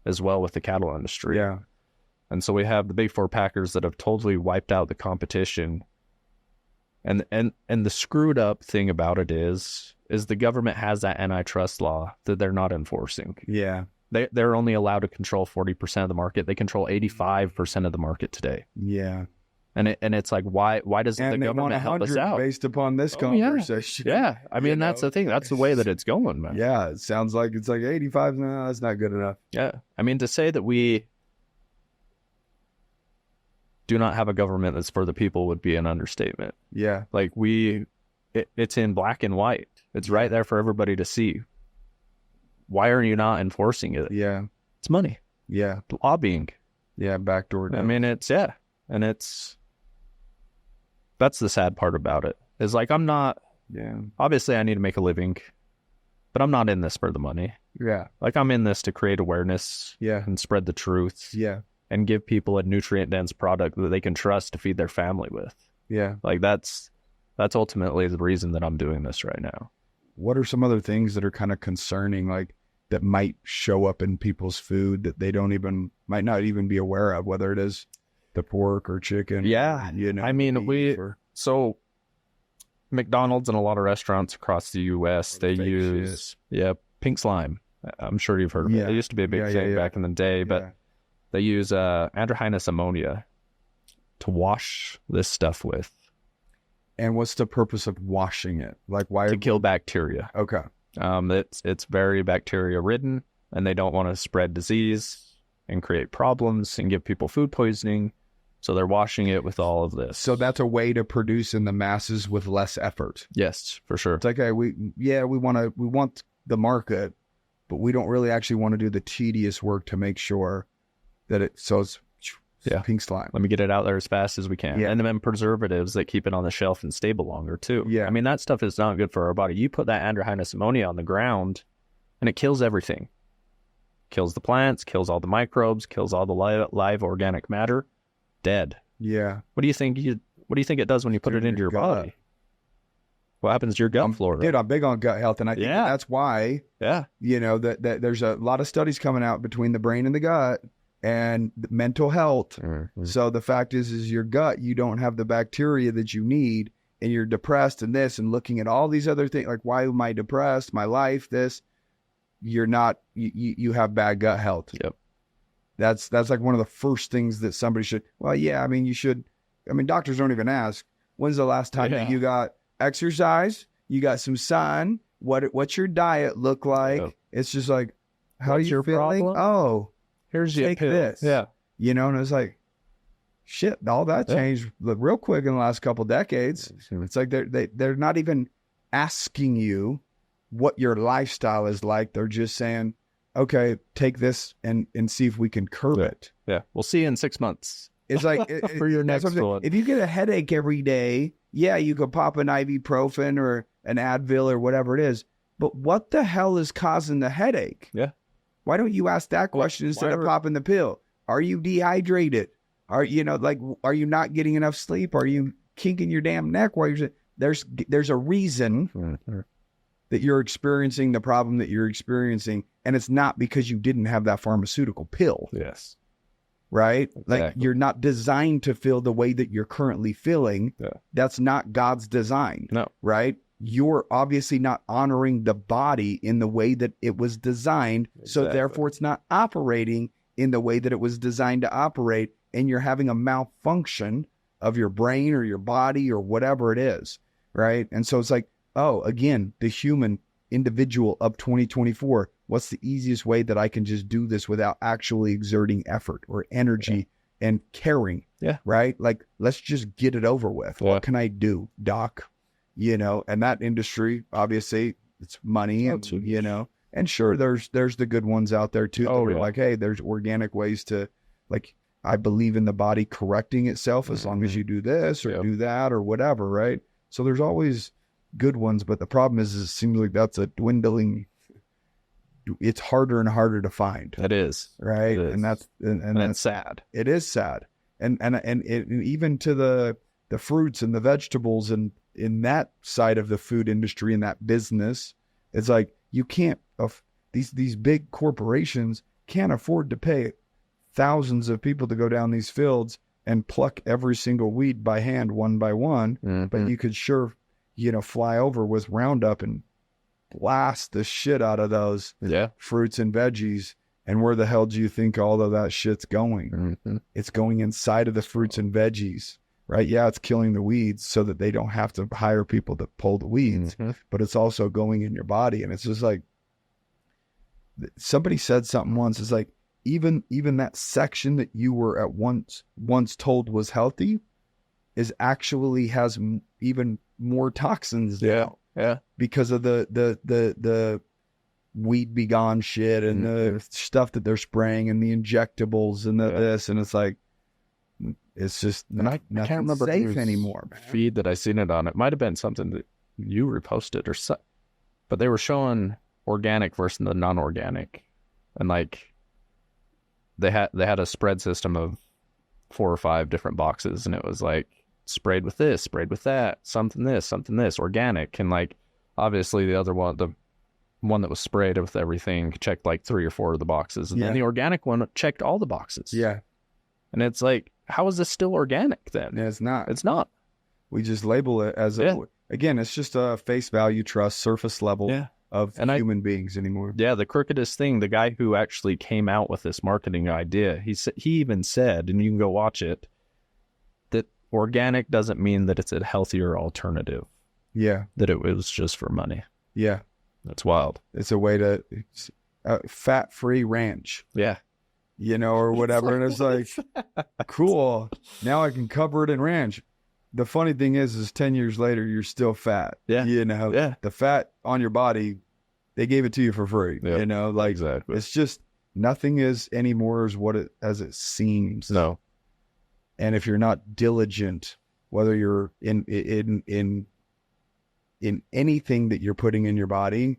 as well with the cattle industry. Yeah. And so we have the big four packers that have totally wiped out the competition. And the screwed up thing about it is the government has that antitrust law that they're not enforcing. Yeah. They're only allowed to control 40% of the market. They control 85% of the market today. Yeah. And it's like, why doesn't the government help us out? Based upon this conversation. Yeah. I mean, that's the thing. That's the way that it's going, man. Yeah. It sounds like it's like 85. No, that's not good enough. Yeah. I mean, to say that we do not have a government that's for the people would be an understatement. Yeah. Like it's in black and white. It's right there for everybody to see. Why are you not enforcing it? Yeah. It's money. Yeah. Lobbying. Yeah. Backdoor. I mean, and that's the sad part about it. Is like, I'm not, obviously I need to make a living, but I'm not in this for the money. Yeah. Like, I'm in this to create awareness. Yeah. And spread the truth. Yeah. And give people a nutrient dense product that they can trust to feed their family with. Yeah. Like, that's ultimately the reason that I'm doing this right now. What are some other things that are kind of concerning, like that might show up in people's food that they might not even be aware of, whether it is the pork or chicken? Yeah. You know, I mean, so McDonald's and a lot of restaurants across the U.S., they use pink slime. I'm sure you've heard of it. It used to be a big thing back in the day, but they use anhydrous ammonia to wash this stuff with. And what's the purpose of washing it? Like, why? To kill bacteria. Okay. It's very bacteria ridden, and they don't want to spread disease and create problems and give people food poisoning. So they're washing it with all of this. So that's a way to produce in the masses with less effort. Yes, for sure. It's like, hey, we want the market, but we don't really actually want to do the tedious work to make sure that it's pink slime. Let me get it out there as fast as we can. Yeah. And then preservatives that keep it on the shelf and stable longer too. Yeah. I mean, that stuff is not good for our body. You put that anhydrous ammonia on the ground and it kills everything. Kills the plants, kills all the microbes, kills all the live organic matter. Dead. Yeah. What do you think it does when you put it into your body? What happens to your gut flora? Dude, I'm big on gut health, and I think that's why that there's a lot of studies coming out between the brain and the gut and the mental health. Mm-hmm. So the fact is your gut, you don't have the bacteria that you need, and you're depressed and this, and looking at all these other things, like, why am I depressed? My life, this, you're not, you have bad gut health. Yep. That's like one of the first things that somebody should, you should, doctors don't even ask, when's the last time that you got exercise? You got some sun? What's your diet look like? Yep. It's just like, how are you feeling? Problem? Oh, here's your pill. This. Yeah. And it's like, shit, all that changed real quick in the last couple decades. It's like they're not even asking you what your lifestyle is like. They're just saying, okay, take this and see if we can curb it. Yeah. We'll see you in 6 months. It's like for your next one. If you get a headache every day, you could pop an ibuprofen or an Advil or whatever it is. But what the hell is causing the headache? Yeah. Why don't you ask that question instead of popping the pill? Are you dehydrated? Are you not getting enough sleep? Are you kinking your damn neck while you're there's a reason that you're experiencing the problem that you're experiencing, and it's not because you didn't have that pharmaceutical pill. Yes. Right? Exactly. Like, you're not designed to feel the way that you're currently feeling. Yeah. That's not God's design. No. Right? You're obviously not honoring the body in the way that it was designed. Exactly. So therefore it's not operating in the way that it was designed to operate, and you're having a malfunction of your brain or your body or whatever it is. Right? And so it's like, oh, again, the human individual of 2024, what's the easiest way that I can just do this without actually exerting effort or energy and caring? Yeah. Right? Like, let's just get it over with. Yeah. What can I do, Doc? and that industry, obviously it's money, and, and sure, there's the good ones out there too. Oh, yeah. Like, hey, there's organic ways to, like, I believe in the body correcting itself as long as you do this or do that or whatever, right? So there's always good ones, but the problem is it seems like that's a dwindling. It's harder and harder to find. It is, right? It is. And that's sad. It is sad, and even to the fruits and the vegetables and in that side of the food industry and that business, it's like you can't. These big corporations can't afford to pay thousands of people to go down these fields and pluck every single weed by hand, one by one. But you could sure, fly over with Roundup and blast the shit out of those fruits and veggies. And where the hell do you think all of that shit's going? It's going inside of the fruits and veggies, right? Yeah, it's killing the weeds so that they don't have to hire people to pull the weeds, but it's also going in your body. And it's just like, somebody said something once, it's like, even that section that you were at once told was healthy is actually has even more toxins now. Yeah. Because of the weed be gone shit and the stuff that they're spraying and the injectables and this, and it's like, it's just I can't remember safe anymore, man. Feed that I seen it on. It might have been something that you reposted or so, but they were showing organic versus the non-organic, and like they had a spread system of 4 or 5 different boxes, and it was like sprayed with this, sprayed with that, something this, organic, and like obviously the other one, the one that was sprayed with everything, checked like 3 or 4 of the boxes, and then the organic one checked all the boxes. Yeah, and it's like, how is this still organic then? Yeah, it's not. It's not. We just label it as again, it's just a face value, trust, surface level of human beings anymore. Yeah, the crookedest thing, the guy who actually came out with this marketing idea, he even said, and you can go watch it, that organic doesn't mean that it's a healthier alternative. Yeah. That it was just for money. Yeah. That's wild. It's a way to fat-free ranch. Yeah. Or whatever. And it's like, cool. Now I can cover it in ranch. The funny thing is 10 years later, you're still fat. Yeah. The fat on your body, they gave it to you for free. Yep. Like, exactly. It's just, nothing is anymore as it seems. No. And if you're not diligent, whether you're in anything that you're putting in your body,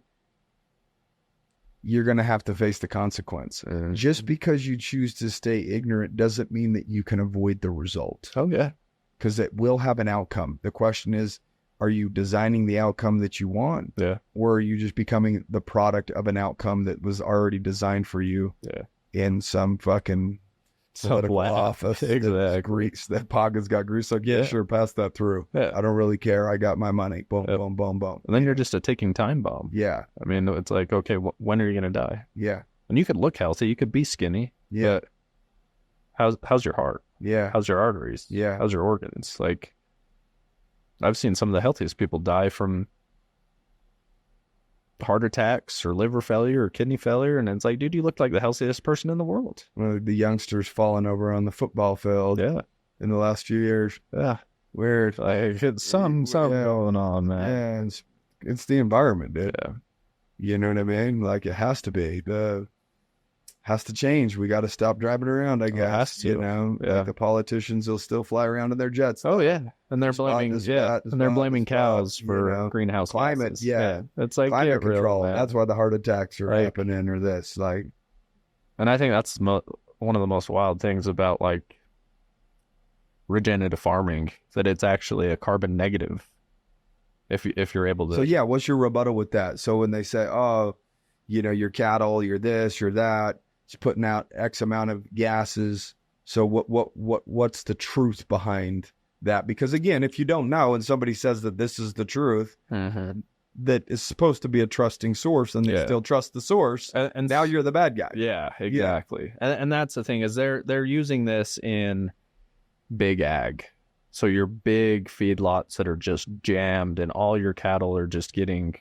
you're going to have to face the consequence. Just because you choose to stay ignorant doesn't mean that you can avoid the result. Oh, yeah. Because it will have an outcome. The question is, are you designing the outcome that you want? Yeah. Or are you just becoming the product of an outcome that was already designed for you in some fucking political office? Exactly. Grease. That pocket's got grease. Like, sure, pass that through. Yeah. I don't really care. I got my money. Boom, boom, boom, boom. And then you're just a ticking time bomb. Yeah. I mean, it's like, okay, when are you going to die? Yeah. And you could look healthy. You could be skinny. Yeah. But how's your heart? Yeah. How's your arteries? Yeah. How's your organs? Like, I've seen some of the healthiest people die from heart attacks or liver failure or kidney failure. And it's like, dude, you look like the healthiest person in the world. Well, the youngsters falling over on the football field. Yeah. In the last few years. Yeah. Weird. Like, it's something going on, man. Yeah. It's the environment, dude. Yeah. You know what I mean? Like, it has to be. Has to change. We got to stop driving around, I guess. Like the politicians will still fly around in their jets. Oh yeah, and they're blaming cows for greenhouse climate. Gases. Yeah, it's like climate control. That's why the heart attacks are happening, or this. Like, and I think that's one of the most wild things about like regenerative farming, that it's actually a carbon negative. If you're able to. So yeah, what's your rebuttal with that? So when they say, oh, your cattle, you're this, you're that. It's putting out X amount of gases. So what's the truth behind that? Because again, if you don't know and somebody says that this is the truth, that is supposed to be a trusting source, and they still trust the source, and now you're the bad guy. Yeah, exactly. Yeah. And that's the thing, is they're using this in big ag. So your big feedlots that are just jammed, and all your cattle are just getting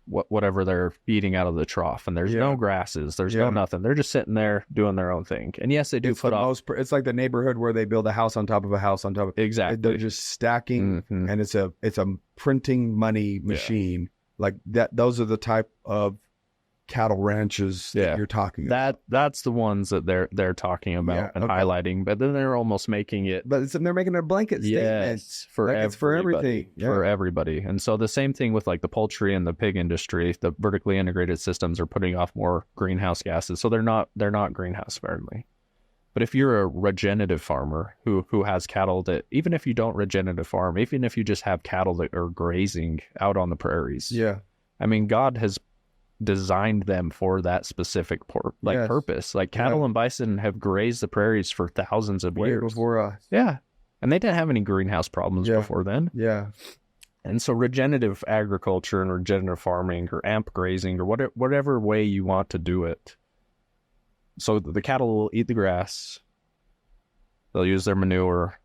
whatever they're eating out of the trough, and there's no grasses, there's no nothing. They're just sitting there doing their own thing. And yes, they do put off. It's like the neighborhood where they build a house on top of a house on top of exactly. They're just stacking, and it's a printing money machine like that. Those are the type of cattle ranches that you're talking about. That's the ones that they're talking about and highlighting, but then they're almost making it. But they're making a blanket statement. It's for everything. For everybody. And so the same thing with like the poultry and the pig industry, the vertically integrated systems are putting off more greenhouse gases. So they're not greenhouse friendly. But if you're a regenerative farmer who has cattle that, even if you don't regenerative farm, even if you just have cattle that are grazing out on the prairies. Yeah. I mean, God has designed them for that specific purpose. Like cattle and bison have grazed the prairies for thousands of years before us. Yeah, and they didn't have any greenhouse problems before then. Yeah, and so regenerative agriculture and regenerative farming or amp grazing or whatever way you want to do it. So the cattle will eat the grass. They'll use their manure.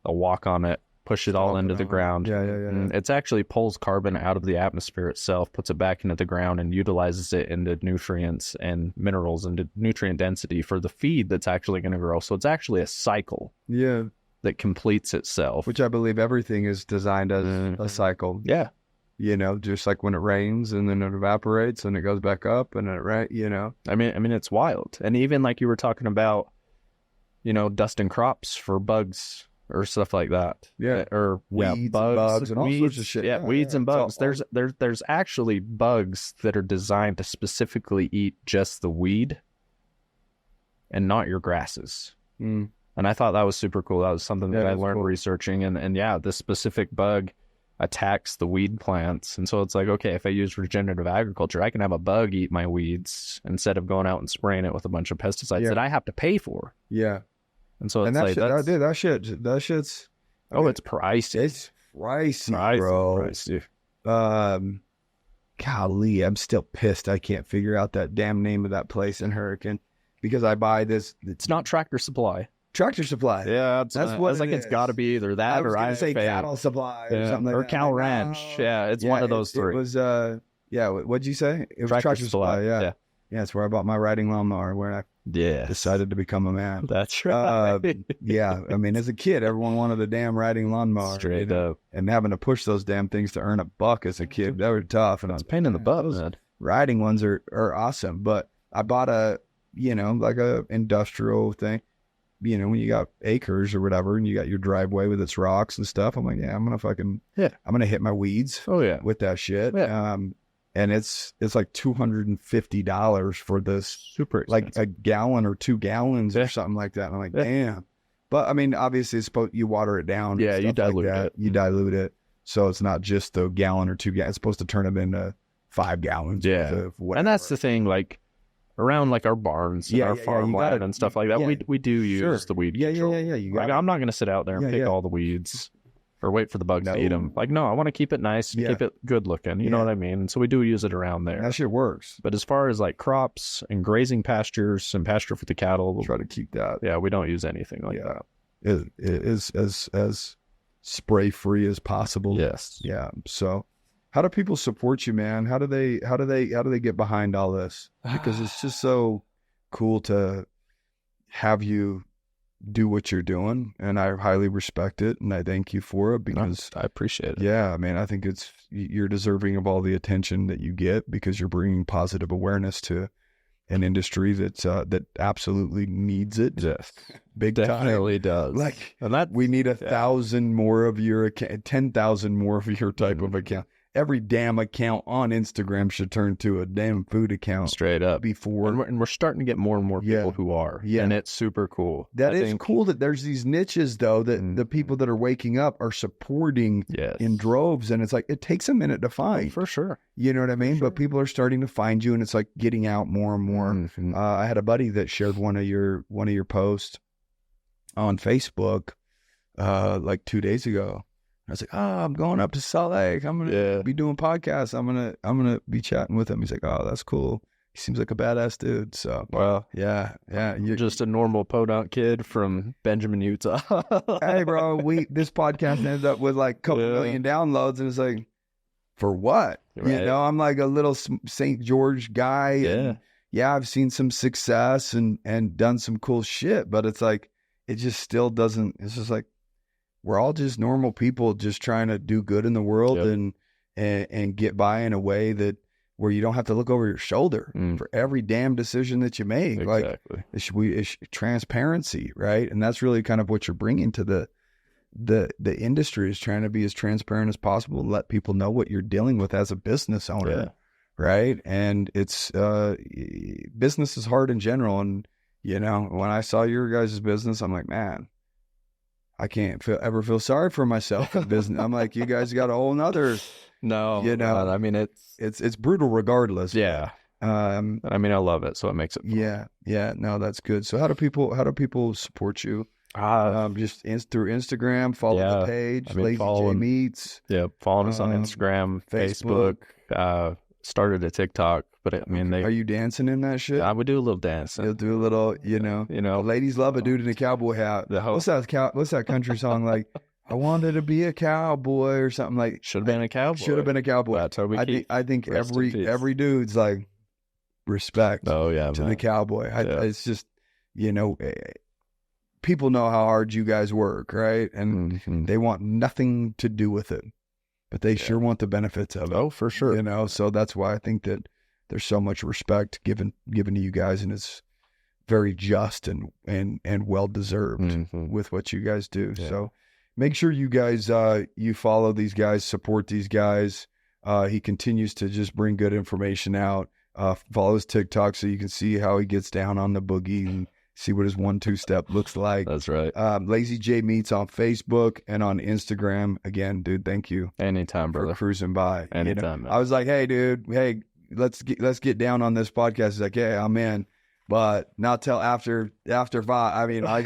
They'll walk on it. Push it all into the ground. And it's actually pulls carbon out of the atmosphere itself, puts it back into the ground, and utilizes it into nutrients and minerals and nutrient density for the feed that's actually going to grow. So it's actually a cycle that completes itself. Which I believe everything is designed as a cycle. Yeah. You know, just like when it rains and then it evaporates and it goes back up and I mean, it's wild. And even like you were talking about, dusting crops for bugs or stuff like that. Yeah. Or weeds, bugs and all sorts of shit. Yeah, weeds and bugs. There's actually bugs that are designed to specifically eat just the weed and not your grasses. And I thought that was super cool. That was something that I learned researching. And this specific bug attacks the weed plants. And so it's like, okay, if I use regenerative agriculture, I can have a bug eat my weeds instead of going out and spraying it with a bunch of pesticides that I have to pay for. Yeah. And so it's like, that shit's it's pricey. It's pricey, bro. Pricey. Golly, I'm still pissed. I can't figure out that damn name of that place in Hurricane because I buy this. It's not Tractor Supply. Tractor Supply. Yeah, that's what it's got to be either that or I say Cattle Supply or something like or that. Cow Ranch. Yeah, it's one of those three. It was what'd you say? It was Tractor Supply. Yeah, it's where I bought my riding lawnmower where I decided to become a man. That's right. I mean, as a kid, everyone wanted a damn riding lawnmower. Straight up. And having to push those damn things to earn $1 as a kid, they were tough. And it's a pain in the butt, man. Riding ones are awesome, but I bought like a industrial thing. When you got acres or whatever, and you got your driveway with its rocks and stuff, I'm like, I'm gonna hit my weeds. With that shit. Yeah. And it's like $250 for this, super expensive. Like a gallon or 2 gallons or something like that. And I'm like, damn. But I mean, obviously, you water it down. Yeah, you dilute it. You dilute it, so it's not just the gallon or 2 gallons. It's supposed to turn it into 5 gallons. Yeah, and that's the thing, like around like our barns and our farmland and stuff like that. We do use the weed control. I'm not going to sit out there and pick all the weeds or wait for the bugs to eat them. Like, no, I want to keep it nice and keep it good looking. You know what I mean? And so we do use it around there. That shit works. But as far as like crops and grazing pastures and pasture for the cattle, we'll try to keep that. Yeah, we don't use anything like that. It is as spray free as possible. Yes. Yeah. So how do people support you, man? How do they get behind all this? Because it's just so cool to have you do what you're doing, and I highly respect it, and I thank you for it because I appreciate it. Yeah, I mean, I think you're deserving of all the attention that you get because you're bringing positive awareness to an industry that absolutely needs it. Yes, big definitely time. Does. Like, and that we need 1,000 more of your account, 10,000 more of your type of account. Every damn account on Instagram should turn to a damn food account. Straight up. And we're starting to get more and more people who are. Yeah. And it's super cool. That is cool that there's these niches, though, that the people that are waking up are supporting in droves. And it's like, it takes a minute to find. For sure. You know what I mean? But people are starting to find you, and it's like getting out more and more. Mm-hmm. I had a buddy that shared one of your posts on Facebook like 2 days ago. I was like, I'm going up to Salt Lake. I'm gonna be doing podcasts. I'm gonna be chatting with him. He's like, oh, that's cool. He seems like a badass dude. So, well, yeah. You're just a normal podunk kid from Benjamin, Utah. Hey, bro, this podcast ended up with like a couple million downloads, and it's like, for what? Right. You know, I'm like a little St. George guy. Yeah. And yeah, I've seen some success and done some cool shit, but it's like, it just still doesn't, it's just like, we're all just normal people just trying to do good in the world and get by in a way that where you don't have to look over your shoulder for every damn decision that you make. Exactly. Like it's transparency, right? And that's really kind of what you're bringing to the industry, is trying to be as transparent as possible, let people know what you're dealing with as a business owner, right? And it's business is hard in general. And you know, when I saw your guys' business, I'm like, man, I can't ever feel sorry for myself in business. I'm like, you guys got a whole nother. No, you know, I mean, it's brutal regardless. Yeah. I mean, I love it, so it makes it fun. Yeah. No, that's good. So how do people support you? Just through Instagram, follow the page, I mean, Lazy J Meats. Yeah, following us on Instagram, Facebook. Started a TikTok, but I mean, are you dancing in that shit? I would do a little dancing. You'll do a little, you know. The ladies love a dude in a cowboy hat. What's that country song like? I wanted to be a cowboy or something like. Should have been a cowboy. Should have been a cowboy. That's how I think every dude's like respect. To the cowboy. It's just, you know, people know how hard you guys work, right? And they want nothing to do with it, but they sure want the benefits of it. Oh, for sure. You know, so that's why I think that there's so much respect given to you guys, and it's very just and well deserved with what you guys do. Yeah. So make sure you guys you follow these guys, support these guys. He continues to just bring good information out. Follow his TikTok so you can see how he gets down on the boogie and see what his 1-2 step looks like. That's right. Lazy J Meats on Facebook and on Instagram. Again, dude, thank you. Anytime, brother. For cruising by. Anytime. You know? I was like, hey, dude, let's get down on this podcast. He's like, yeah, I'm in, but not till after 5. I mean, I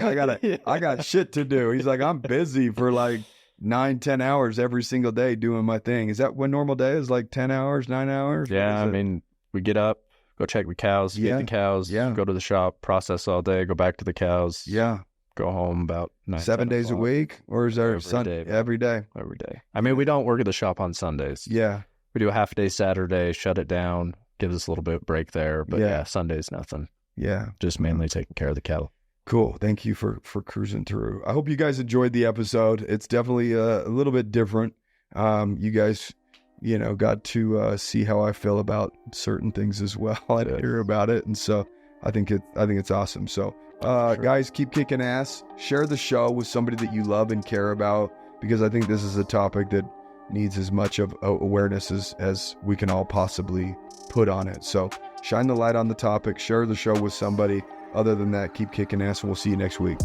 got shit to do. He's like, I'm busy for like 9-10 hours every single day doing my thing. Is that what normal day is, like 10 hours, 9 hours? Yeah, I mean, we get up, go check the cows, feed the cows, go to the shop, process all day, go back to the cows. Yeah. Go home about 7 days a week, or is there Sunday? Every day. Every day. I mean, we don't work at the shop on Sundays. Yeah. We do a half day Saturday, shut it down, gives us a little bit of break there. But Sunday's nothing. Yeah. Just mainly taking care of the cattle. Cool. Thank you for cruising through. I hope you guys enjoyed the episode. It's definitely a little bit different. You guys, you know, got to see how I feel about certain things as well. I hear about it. And so I think it's awesome. So guys, keep kicking ass. Share the show with somebody that you love and care about, because I think this is a topic that needs as much of awareness as we can all possibly put on it. So shine the light on the topic, share the show with somebody. Other than that, keep kicking ass, and we'll see you next week.